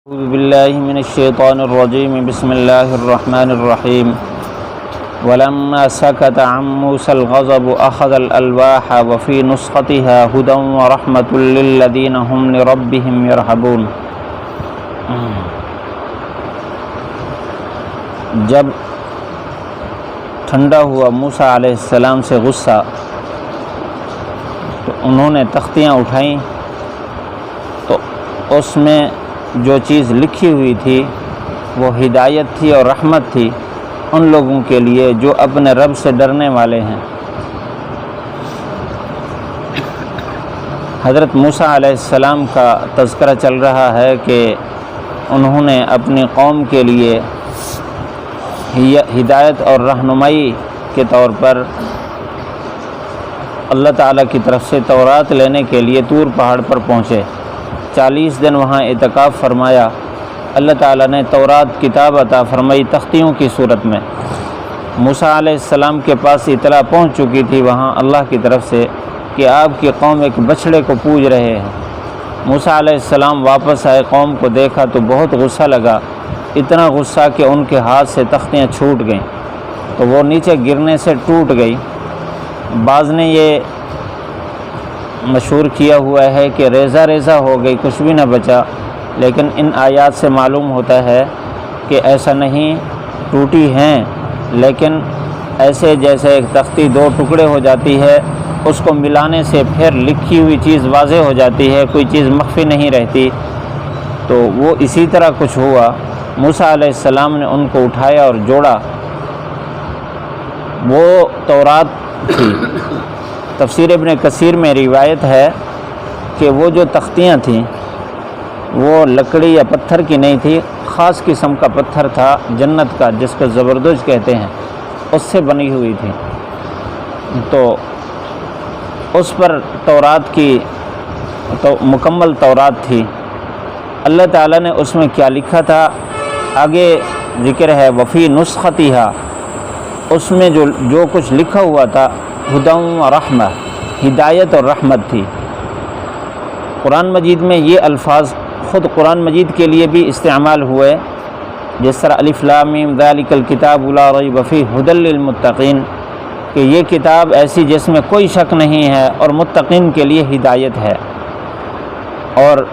اعوذ باللہ من الشیطان الرجیم بسم اللہ الرحمن الرحیم ولما سکت عن موسى الغضب اخذ الالواح وفی نسختها هدى ورحمة للذین هم لربهم یرہبون۔ جب ٹھنڈا ہوا موسیٰ علیہ السلام سے غصہ تو انہوں نے تختیاں اٹھائیں، تو اس میں جو چیز لکھی ہوئی تھی وہ ہدایت تھی اور رحمت تھی ان لوگوں کے لیے جو اپنے رب سے ڈرنے والے ہیں۔ حضرت موسیٰ علیہ السلام کا تذکرہ چل رہا ہے کہ انہوں نے اپنی قوم کے لیے ہدایت اور رہنمائی کے طور پر اللہ تعالیٰ کی طرف سے تورات لینے کے لیے طور پہاڑ پر پہنچے۔ 40 دن وہاں اعتکاف فرمایا۔ اللہ تعالیٰ نے تورات کتاب عطا فرمائی تختیوں کی صورت میں۔ موسیٰ علیہ السلام کے پاس اطلاع پہنچ چکی تھی وہاں اللہ کی طرف سے کہ آپ کی قوم ایک بچڑے کو پوج رہے ہیں۔ موسیٰ علیہ السلام واپس آئے، قوم کو دیکھا تو بہت غصہ لگا، اتنا غصہ کہ ان کے ہاتھ سے تختیاں چھوٹ گئیں تو وہ نیچے گرنے سے ٹوٹ گئی۔ بعض نے یہ مشہور کیا ہوا ہے کہ ریزہ ریزہ ہو گئی، کچھ بھی نہ بچا، لیکن ان آیات سے معلوم ہوتا ہے کہ ایسا نہیں، ٹوٹی ہیں لیکن ایسے جیسے ایک تختی دو ٹکڑے ہو جاتی ہے، اس کو ملانے سے پھر لکھی ہوئی چیز واضح ہو جاتی ہے، کوئی چیز مخفی نہیں رہتی، تو وہ اسی طرح کچھ ہوا۔ موسیٰ علیہ السلام نے ان کو اٹھایا اور جوڑا، وہ تورات تھی۔ تفسیر ابن کثیر میں روایت ہے کہ وہ جو تختیاں تھیں وہ لکڑی یا پتھر کی نہیں تھی، خاص قسم کا پتھر تھا جنت کا، جس کو زبردوج کہتے ہیں، اس سے بنی ہوئی تھی۔ تو اس پر تورات کی تو مکمل تورات تھی۔ اللہ تعالیٰ نے اس میں کیا لکھا تھا آگے ذکر ہے، وفی نسختها، اس میں جو کچھ لکھا ہوا تھا ہدی و رحمہ، ہدایت اور رحمت تھی۔ قرآن مجید میں یہ الفاظ خود قرآن مجید کے لیے بھی استعمال ہوئے، جس طرح الف لام میم ذالک الکتاب لا ریب فیہ ھدی للمتقین، کہ یہ کتاب ایسی جس میں کوئی شک نہیں ہے اور متقین کے لیے ہدایت ہے۔ اور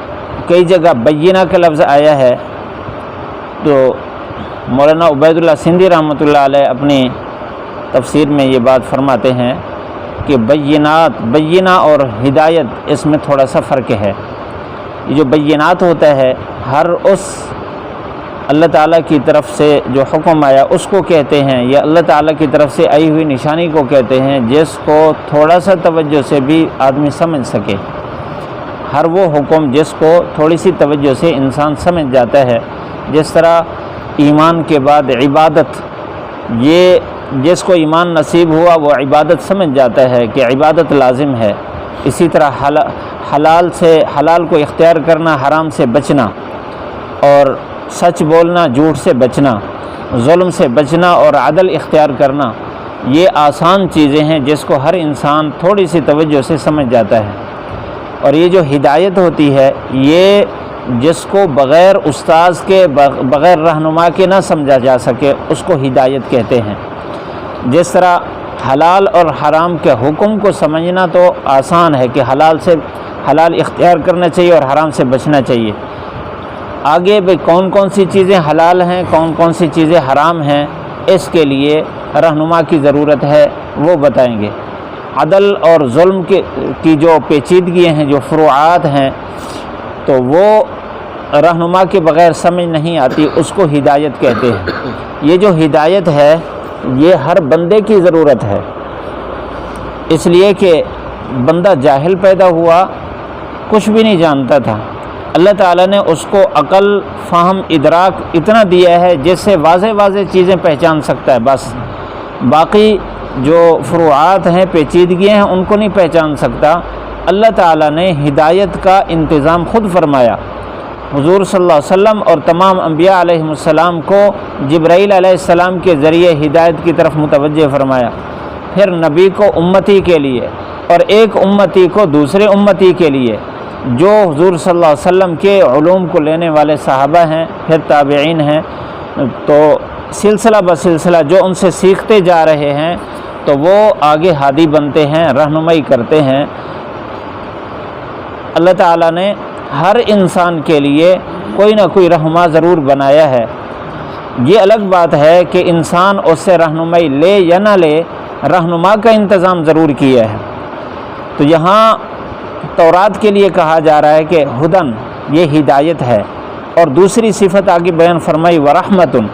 کئی جگہ بینہ کا لفظ آیا ہے، تو مولانا عبید اللہ سندھی رحمۃ اللہ علیہ اپنی تفسیر میں یہ بات فرماتے ہیں کہ بینہ اور ہدایت اس میں تھوڑا سا فرق ہے۔ یہ جو بینات ہوتا ہے، ہر اس اللہ تعالیٰ کی طرف سے جو حکم آیا اس کو کہتے ہیں، یا اللہ تعالیٰ کی طرف سے آئی ہوئی نشانی کو کہتے ہیں جس کو تھوڑا سا توجہ سے بھی آدمی سمجھ سکے۔ ہر وہ حکم جس کو تھوڑی سی توجہ سے انسان سمجھ جاتا ہے، جس طرح ایمان کے بعد عبادت، یہ جس کو ایمان نصیب ہوا وہ عبادت سمجھ جاتا ہے کہ عبادت لازم ہے۔ اسی طرح حلال کو اختیار کرنا، حرام سے بچنا، اور سچ بولنا، جھوٹ سے بچنا، ظلم سے بچنا اور عدل اختیار کرنا، یہ آسان چیزیں ہیں جس کو ہر انسان تھوڑی سی توجہ سے سمجھ جاتا ہے۔ اور یہ جو ہدایت ہوتی ہے، یہ جس کو بغیر استاذ کے، بغیر رہنما کے نہ سمجھا جا سکے، اس کو ہدایت کہتے ہیں۔ جس طرح حلال اور حرام کے حکم کو سمجھنا تو آسان ہے کہ حلال اختیار کرنا چاہیے اور حرام سے بچنا چاہیے۔ آگے بھی کون کون سی چیزیں حلال ہیں، کون کون سی چیزیں حرام ہیں، اس کے لیے رہنما کی ضرورت ہے، وہ بتائیں گے۔ عدل اور ظلم کی جو پیچیدگیاں ہیں، جو فروعات ہیں، تو وہ رہنما کے بغیر سمجھ نہیں آتی، اس کو ہدایت کہتے ہیں۔ یہ جو ہدایت ہے یہ ہر بندے کی ضرورت ہے، اس لیے کہ بندہ جاہل پیدا ہوا، کچھ بھی نہیں جانتا تھا۔ اللہ تعالیٰ نے اس کو عقل، فہم، ادراک اتنا دیا ہے جس سے واضح چیزیں پہچان سکتا ہے، بس باقی جو فروعات ہیں، پیچیدگیاں ہیں، ان کو نہیں پہچان سکتا۔ اللہ تعالیٰ نے ہدایت کا انتظام خود فرمایا۔ حضور صلی اللہ علیہ وسلم اور تمام انبیاء علیہ السلام کو جبرائیل علیہ السلام کے ذریعے ہدایت کی طرف متوجہ فرمایا، پھر نبی کو امتی کے لیے اور ایک امتی کو دوسرے امتی کے لیے، جو حضور صلی اللہ علیہ وسلم کے علوم کو لینے والے صحابہ ہیں، پھر تابعین ہیں، تو سلسلہ بسلسلہ جو ان سے سیکھتے جا رہے ہیں تو وہ آگے ہادی بنتے ہیں، رہنمائی کرتے ہیں۔ اللہ تعالیٰ نے ہر انسان کے لیے کوئی نہ کوئی رہنما ضرور بنایا ہے۔ یہ الگ بات ہے کہ انسان اس سے رہنمائی لے یا نہ لے، رہنما کا انتظام ضرور کیا ہے۔ تو یہاں تورات کے لیے کہا جا رہا ہے کہ ہدن، یہ ہدایت ہے، اور دوسری صفت آگے بیان فرمائی ورحمتن،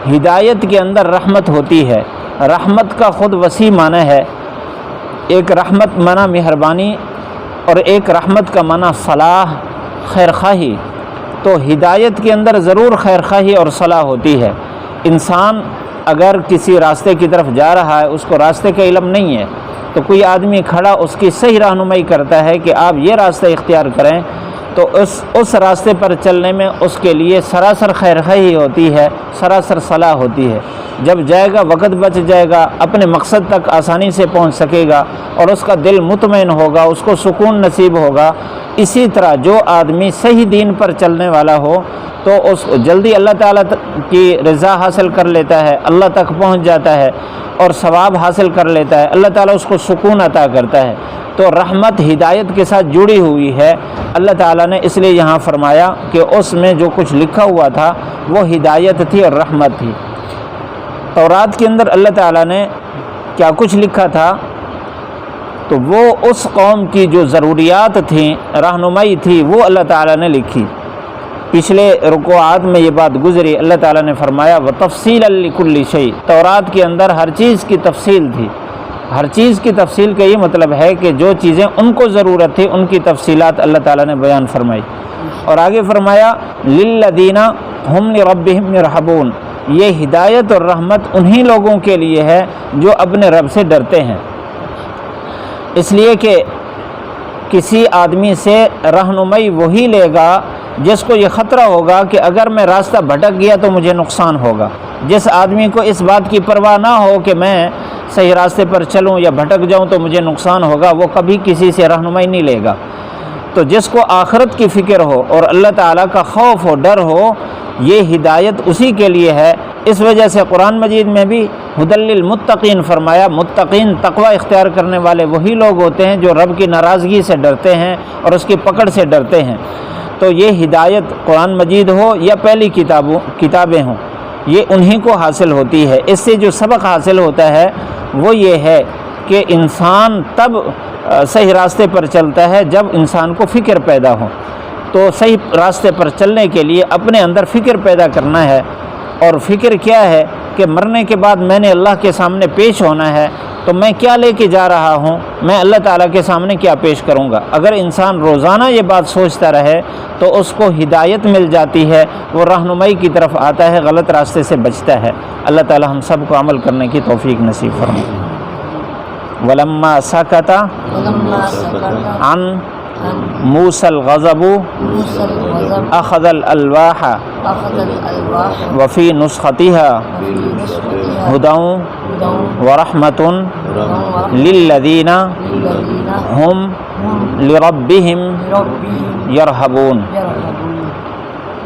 ہدایت کے اندر رحمت ہوتی ہے۔ رحمت کا خود وسیع معنی ہے، ایک رحمت معنی مہربانی اور ایک رحمت کا معنی صلاح، خیرخواہی۔ تو ہدایت کے اندر ضرور خیرخواہی اور صلاح ہوتی ہے۔ انسان اگر کسی راستے کی طرف جا رہا ہے، اس کو راستے کا علم نہیں ہے، تو کوئی آدمی کھڑا اس کی صحیح رہنمائی کرتا ہے کہ آپ یہ راستہ اختیار کریں، تو اس راستے پر چلنے میں اس کے لیے سراسر خیرخواہی ہوتی ہے، سراسر صلاح ہوتی ہے۔ جب جائے گا وقت بچ جائے گا، اپنے مقصد تک آسانی سے پہنچ سکے گا اور اس کا دل مطمئن ہوگا، اس کو سکون نصیب ہوگا۔ اسی طرح جو آدمی صحیح دین پر چلنے والا ہو تو اس جلدی اللہ تعالیٰ کی رضا حاصل کر لیتا ہے، اللہ تک پہنچ جاتا ہے اور ثواب حاصل کر لیتا ہے، اللہ تعالیٰ اس کو سکون عطا کرتا ہے۔ تو رحمت ہدایت کے ساتھ جڑی ہوئی ہے۔ اللہ تعالیٰ نے اس لیے یہاں فرمایا کہ اس میں جو کچھ لکھا ہوا تھا وہ ہدایت تھی اور رحمت تھی۔ تورات کے اندر اللہ تعالیٰ نے کیا کچھ لکھا تھا، تو وہ اس قوم کی جو ضروریات تھیں، رہنمائی تھی، وہ اللہ تعالیٰ نے لکھی۔ پچھلے رکوعات میں یہ بات گزری، اللہ تعالیٰ نے فرمایا وَتَفْصِيلًا لِكُلِّ شَيْءٍ، تورات کے اندر ہر چیز کی تفصیل تھی۔ ہر چیز کی تفصیل کا یہ مطلب ہے کہ جو چیزیں ان کو ضرورت تھی ان کی تفصیلات اللہ تعالیٰ نے بیان فرمائی۔ اور آگے فرمایا لِلَّذِينَ هُمْ لِرَبِّهِمْ يَرْهَبُونَ، یہ ہدایت اور رحمت انہی لوگوں کے لیے ہے جو اپنے رب سے ڈرتے ہیں۔ اس لیے کہ کسی آدمی سے رہنمائی وہی لے گا جس کو یہ خطرہ ہوگا کہ اگر میں راستہ بھٹک گیا تو مجھے نقصان ہوگا۔ جس آدمی کو اس بات کی پرواہ نہ ہو کہ میں صحیح راستے پر چلوں یا بھٹک جاؤں تو مجھے نقصان ہوگا، وہ کبھی کسی سے رہنمائی نہیں لے گا۔ تو جس کو آخرت کی فکر ہو اور اللہ تعالیٰ کا خوف ہو، ڈر ہو، یہ ہدایت اسی کے لیے ہے۔ اس وجہ سے قرآن مجید میں بھی ھدی للمتقین فرمایا، متقین تقوی اختیار کرنے والے وہی لوگ ہوتے ہیں جو رب کی ناراضگی سے ڈرتے ہیں اور اس کی پکڑ سے ڈرتے ہیں۔ تو یہ ہدایت قرآن مجید ہو یا پہلی کتابیں ہوں، یہ انہی کو حاصل ہوتی ہے۔ اس سے جو سبق حاصل ہوتا ہے وہ یہ ہے کہ انسان تب صحیح راستے پر چلتا ہے جب انسان کو فکر پیدا ہو۔ تو صحیح راستے پر چلنے کے لیے اپنے اندر فکر پیدا کرنا ہے، اور فکر کیا ہے کہ مرنے کے بعد میں نے اللہ کے سامنے پیش ہونا ہے، تو میں کیا لے کے جا رہا ہوں، میں اللہ تعالیٰ کے سامنے کیا پیش کروں گا۔ اگر انسان روزانہ یہ بات سوچتا رہے تو اس کو ہدایت مل جاتی ہے، وہ رہنمائی کی طرف آتا ہے، غلط راستے سے بچتا ہے۔ اللہ تعالیٰ ہم سب کو عمل کرنے کی توفیق نصیب فرمائے۔ وَلَمَّا سَكَتَ عَنْ موسى الغضب أخذ الألواح وفي نسختها هدى ورحمة للذين هم لربهم يرهبون۔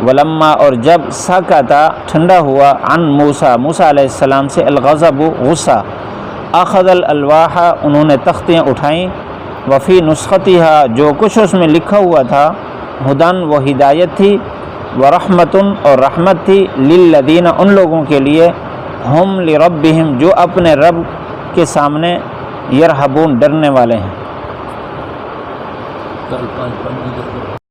ولما، اور جب سکتا ٹھنڈا ہوا، عن موسیٰ علیہ السلام سے، الغضب غصہ، اخذ الالواح انہوں نے تختیاں اٹھائیں، وفی نسختها جو کچھ اس میں لکھا ہوا تھا، ہدن وہ ہدایت تھی، ورحمتن اور رحمت تھی، للذین ان لوگوں کے لیے، ہم لربہم جو اپنے رب کے سامنے، یرہبون ڈرنے والے ہیں۔